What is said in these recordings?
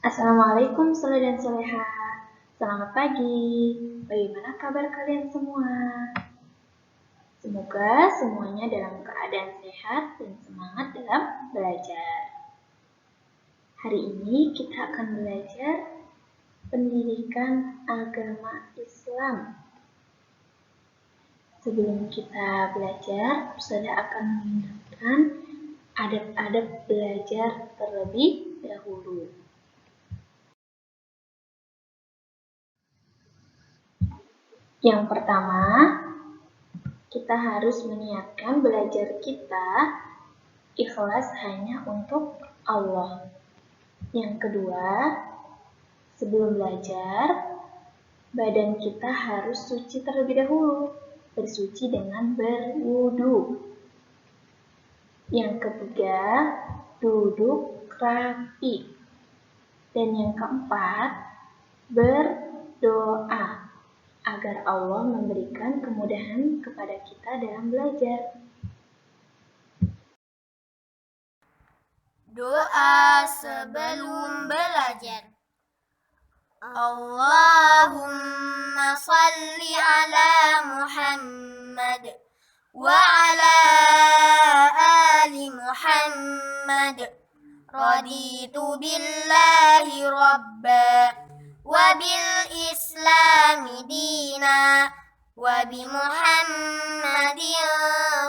Assalamualaikum Soleh dan Soleha. Selamat pagi. Bagaimana kabar kalian semua? Semoga semuanya dalam keadaan sehat dan semangat dalam belajar. Hari ini kita akan belajar pendidikan agama Islam. Sebelum kita belajar, saya akan mengingatkan adab-adab belajar terlebih dahulu. Yang pertama, kita harus meniatkan belajar kita ikhlas hanya untuk Allah. Yang kedua, sebelum belajar, badan kita harus suci terlebih dahulu, bersuci dengan berwudu. Yang ketiga, duduk rapi. Dan yang keempat, berdoa agar Allah memberikan kemudahan kepada kita dalam belajar. Doa sebelum belajar. Allahumma salli ala Muhammad wa ala ali Muhammad. Raditu billahi rabba wa bil islami dina wa bi Muhammadin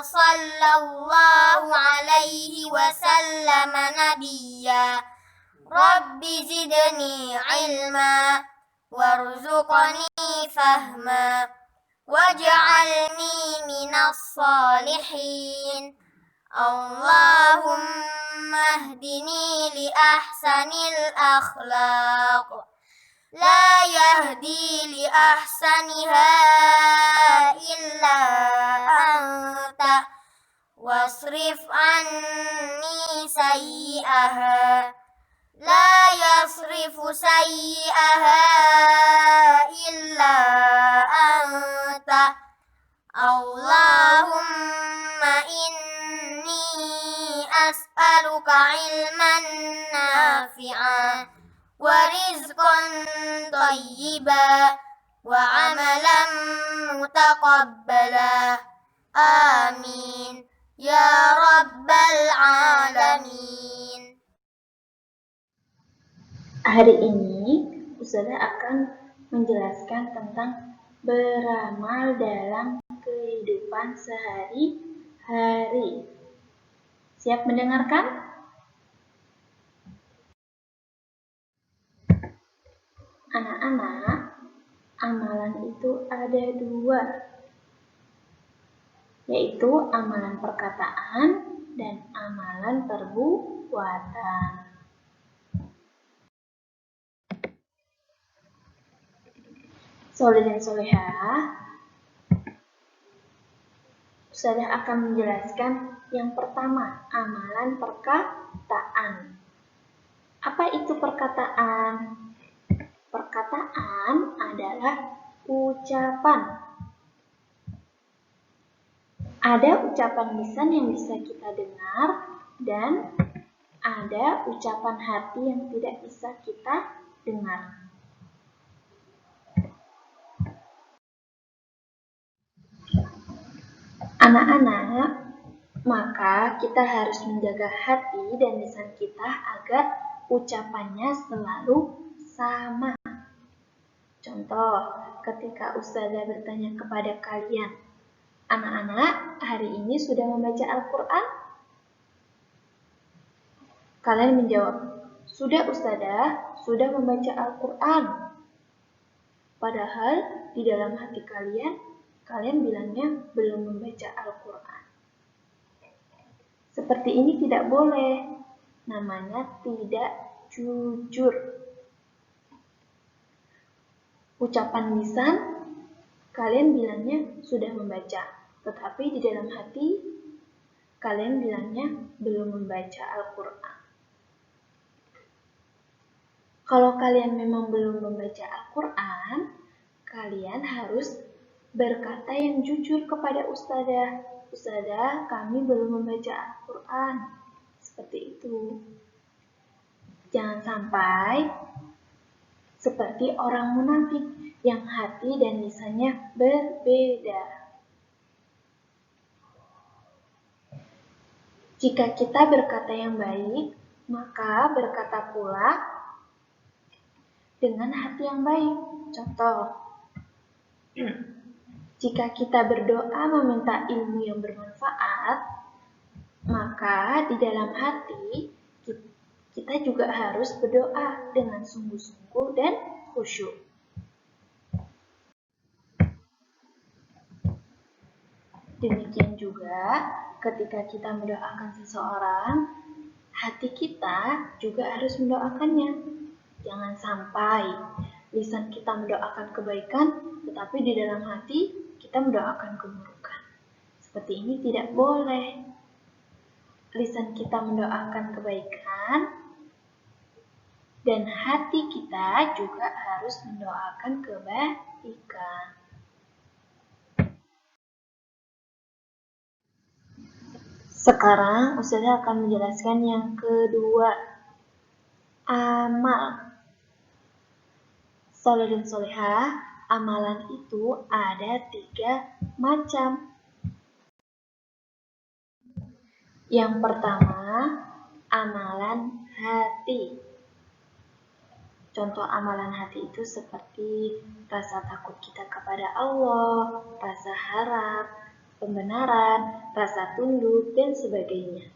sallallahu alaihi wasallam nabiyya. Rabbi zidni ilma warzuqni fahma waj'alni minas salihin. Allahumma hdini li ahsanil akhlaq la yahdi li ahsaniha illa anta wasrif anni sayyi'aha la yasrifu sayyi'aha illa anta. Allahumma inni as'aluka ilman nafi'an wa rizqan thayyiban wa amalan mutaqabbala. Amin ya rabbal alamin. Hari ini Ustazah akan menjelaskan tentang beramal dalam kehidupan sehari-hari. Siap mendengarkan? Anak-anak, amalan itu ada dua, yaitu amalan perkataan dan amalan perbuatan. Soleh dan Soleha, Ustazah akan menjelaskan yang pertama, amalan perkataan. Apa itu perkataan? Perkataan adalah ucapan. Ada ucapan lisan yang bisa kita dengar dan ada ucapan hati yang tidak bisa kita dengar. Anak-anak, maka kita harus menjaga hati dan lisan kita agar ucapannya selalu sama. Contoh, ketika Ustazah bertanya kepada kalian, anak-anak, hari ini sudah membaca Al-Quran? Kalian menjawab, sudah Ustazah, sudah membaca Al-Quran. Padahal di dalam hati kalian bilangnya belum membaca Al-Quran. Seperti ini tidak boleh, namanya tidak jujur. Ucapan lisan, kalian bilangnya sudah membaca, tetapi di dalam hati, kalian bilangnya belum membaca Al-Quran. Kalau kalian memang belum membaca Al-Quran, kalian harus berkata yang jujur kepada Ustazah. Ustazah, kami belum membaca Al-Quran. Seperti itu. Jangan sampai seperti orang munafik yang hati dan lisannya berbeda. Jika kita berkata yang baik, maka berkata pula dengan hati yang baik. Contoh, jika kita berdoa meminta ilmu yang bermanfaat, maka di dalam hati kita juga harus berdoa dengan sungguh-sungguh dan khusyuk. Demikian juga ketika kita mendoakan seseorang, hati kita juga harus mendoakannya. Jangan sampai lisan kita mendoakan kebaikan, tetapi di dalam hati kita mendoakan keburukan. Seperti ini tidak boleh. Lisan kita mendoakan kebaikan, dan hati kita juga harus mendoakan kebaikan. Sekarang Ustazah akan menjelaskan yang kedua, amal. Soleh dan solehah, amalan itu ada 3 macam. Yang pertama, amalan hati. Contoh amalan hati itu seperti rasa takut kita kepada Allah, rasa harap, pembenaran, rasa tunduk, dan sebagainya.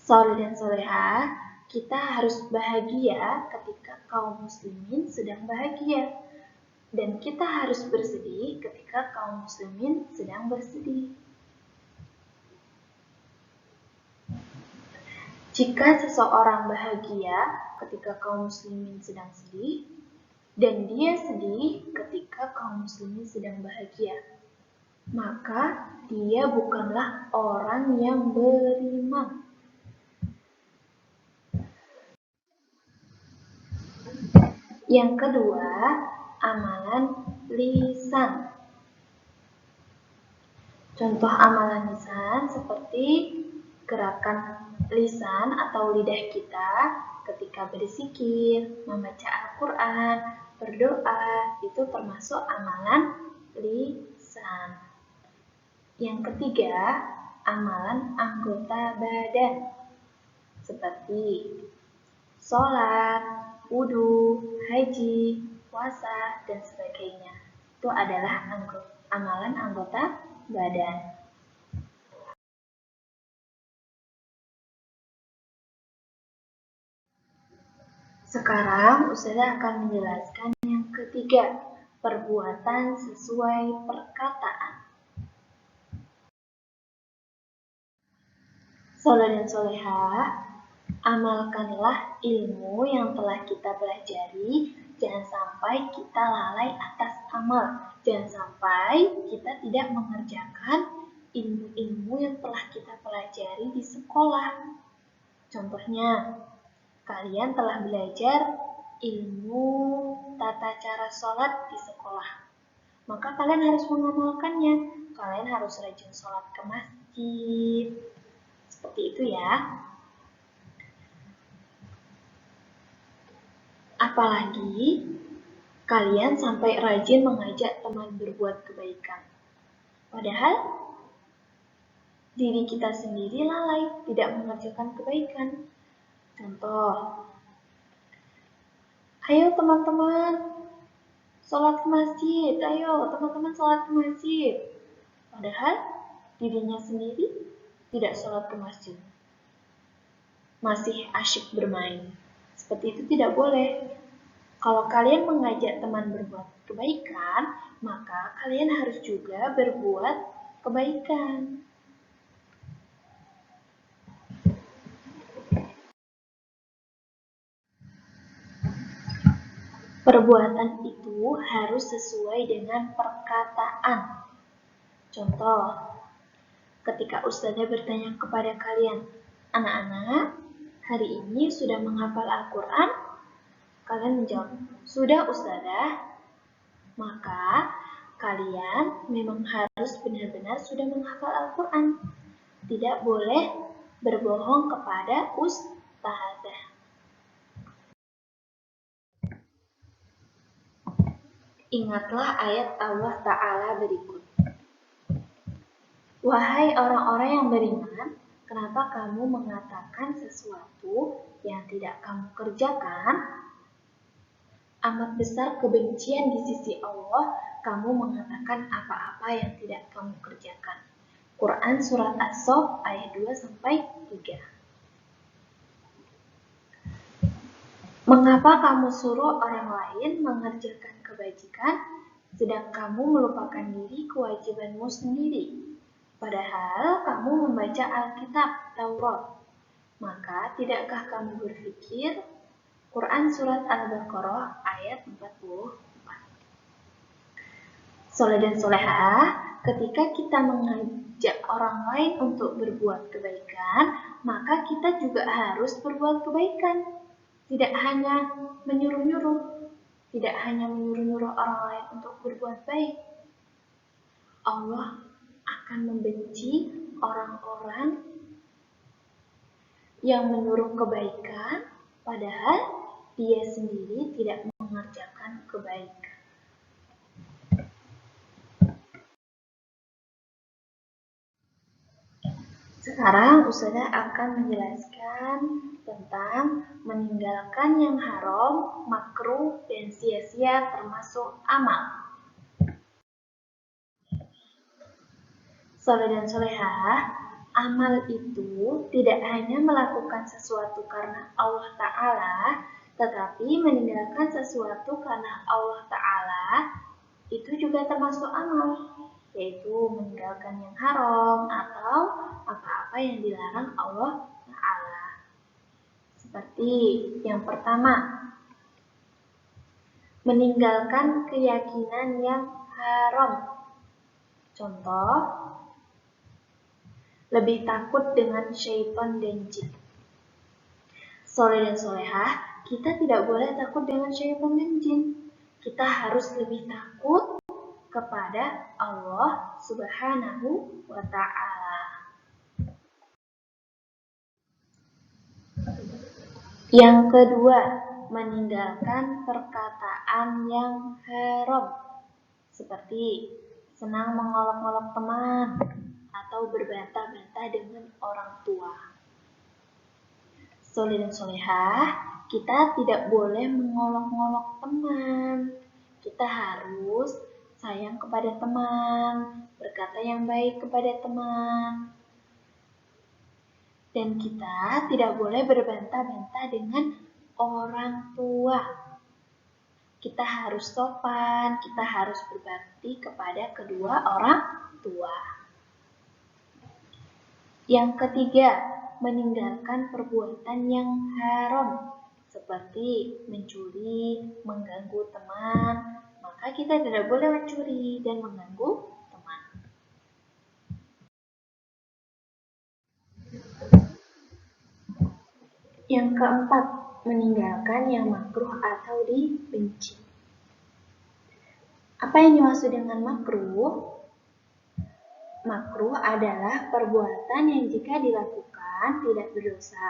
Soleh dan solehah, kita harus bahagia ketika kaum muslimin sedang bahagia. Dan kita harus bersedih ketika kaum muslimin sedang bersedih. Jika seseorang bahagia ketika kaum muslimin sedang sedih, dan dia sedih ketika kaum muslimin sedang bahagia, maka dia bukanlah orang yang beriman. Yang kedua, amalan lisan. Contoh amalan lisan seperti gerakan lisan atau lidah kita ketika berzikir, membaca Al-Quran, berdoa, itu termasuk amalan lisan. Yang ketiga, amalan anggota badan seperti sholat, wudhu, haji, puasa, dan sebagainya. Itu adalah amalan anggota badan. Sekarang Ustazah akan menjelaskan yang ketiga, perbuatan sesuai perkataan. Soleh dan solehah, amalkanlah ilmu yang telah kita pelajari. Jangan sampai kita lalai atas amal. Jangan sampai kita tidak mengerjakan ilmu-ilmu yang telah kita pelajari di sekolah. Contohnya, kalian telah belajar ilmu tata cara sholat di sekolah. Maka kalian harus mengamalkannya. Kalian harus rajin sholat ke masjid. Seperti itu ya. Apalagi kalian sampai rajin mengajak teman berbuat kebaikan. Padahal diri kita sendiri lalai, tidak mengerjakan kebaikan. Contoh, ayo teman-teman, sholat ke masjid, ayo teman-teman sholat ke masjid. Padahal dirinya sendiri tidak sholat ke masjid. Masih asyik bermain. Seperti itu tidak boleh. Kalau kalian mengajak teman berbuat kebaikan, maka kalian harus juga berbuat kebaikan. Perbuatan itu harus sesuai dengan perkataan. Contoh, ketika Ustazah bertanya kepada kalian, anak-anak, hari ini sudah menghafal Al-Quran? Kalian menjawab, sudah Ustazah. Maka kalian memang harus benar-benar sudah menghafal Al-Quran. Tidak boleh berbohong kepada ustazah. Ingatlah ayat Allah Ta'ala berikut. Wahai orang-orang yang beriman, kenapa kamu mengatakan sesuatu yang tidak kamu kerjakan? Amat besar kebencian di sisi Allah kamu mengatakan apa-apa yang tidak kamu kerjakan. Quran Surat As-Saff ayat 2-3. Mengapa kamu suruh orang lain mengerjakan kebajikan, sedang kamu melupakan diri kewajibanmu sendiri? Padahal kamu membaca Alkitab Taurat. Maka tidakkah kamu berpikir? Quran Surat Al-Baqarah ayat 44. Soleh dan solehah, ketika kita mengajak orang lain untuk berbuat kebaikan, maka kita juga harus berbuat kebaikan. Tidak hanya menyuruh-nyuruh, tidak hanya menyuruh-nyuruh orang lain untuk berbuat baik. Allah akan membenci orang-orang yang menyuruh kebaikan, padahal dia sendiri tidak mengerjakan kebaikan. Sekarang Ustazah akan menjelaskan tentang meninggalkan yang haram, makruh, dan sia-sia termasuk amal. Soleh dan solehah, amal itu tidak hanya melakukan sesuatu karena Allah Ta'ala, tetapi meninggalkan sesuatu karena Allah Ta'ala itu juga termasuk amal, yaitu meninggalkan yang haram atau apa-apa yang dilarang Allah Ta'ala. Seperti yang pertama, meninggalkan keyakinan yang haram. Contoh, lebih takut dengan syaitan dan jin. Soleh dan solehah, kita tidak boleh takut dengan syaitan dan jin. Kita harus lebih takut kepada Allah Subhanahu wa Ta'ala. Yang kedua, meninggalkan perkataan yang haram, seperti senang mengolok-olok teman atau berbantah-bantah dengan orang tua. Soleh dan solehah, kita tidak boleh mengolok-olok teman. Kita harus sayang kepada teman, berkata yang baik kepada teman. Dan kita tidak boleh berbantah-bantah dengan orang tua. Kita harus sopan, kita harus berbakti kepada kedua orang tua. Yang ketiga, meninggalkan perbuatan yang haram, seperti mencuri, mengganggu teman. Maka kita tidak boleh mencuri dan mengganggu teman. Yang keempat, meninggalkan yang makruh atau dibenci. Apa yang dimaksud dengan makruh? Makruh adalah perbuatan yang jika dilakukan tidak berdosa,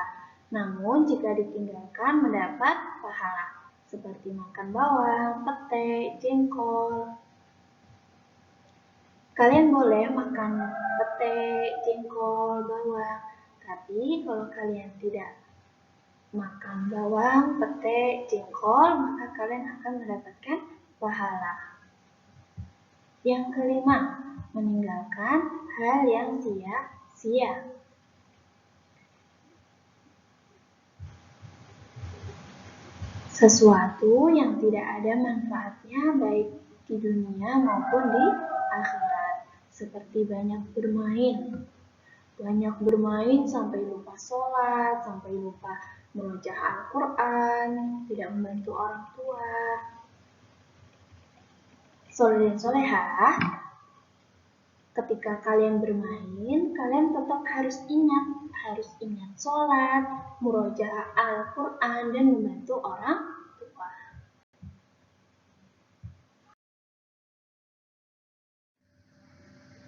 namun jika ditinggalkan mendapat pahala, seperti makan bawang, pete, jengkol. Kalian boleh makan pete, jengkol, bawang, tapi kalau kalian tidak makan bawang, pete, jengkol, maka kalian akan mendapatkan pahala. Yang kelima, meninggalkan hal yang sia-sia. Sesuatu yang tidak ada manfaatnya baik di dunia maupun di akhirat. Seperti banyak bermain. Banyak bermain sampai lupa sholat, sampai lupa merojaah Al-Quran, tidak membantu orang tua. Soleh dan solehah, ketika kalian bermain, kalian tetap harus ingat sholat, murojaah Al-Quran, dan membantu orang tua.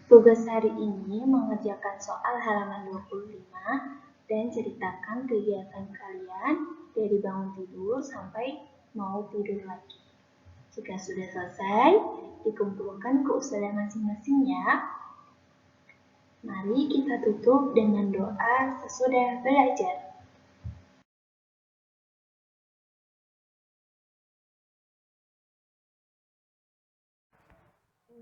Tugas hari ini mengerjakan soal halaman 25 dan ceritakan kegiatan kalian dari bangun tidur sampai mau tidur lagi. Jika sudah selesai, dikumpulkan ke ustazah masing-masing ya. Mari kita tutup dengan doa sesudah belajar.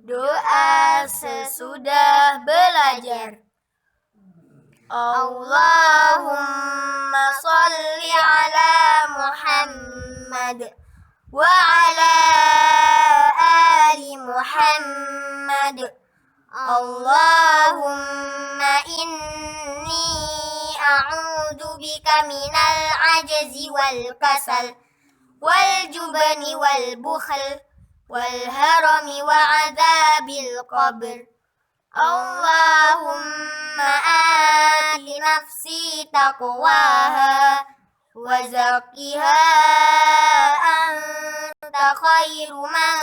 Doa sesudah belajar. Allahumma salli ala Muhammad wa ala ali Muhammad. Allahumma inni a'udzu bika minal ajzi wal kasal wal jubni wal bukhl wal harami wa adzabil qabr. Allahumma ati nafsi taqwaha wa zakkiha anta khairu man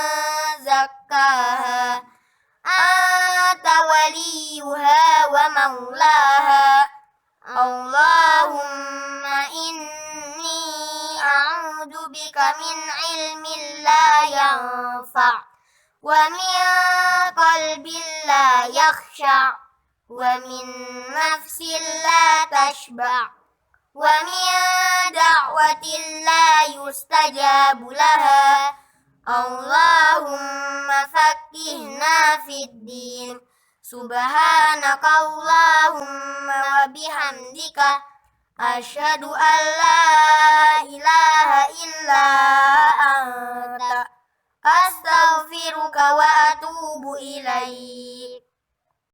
zakkaha anta waliyuha wa maulaha. Allahumma inni a'udzu bika min ilmin la yanfa' wa min qalbin la yakhsha' wa min nafsin la tashba' wa min da'watin la yustajabu laha. Allahumma faqqihna fid din. Subhanaka Allahumma wa bihamdika asyhadu an la ilaha illa anta astaghfiruka wa atubu ilaik.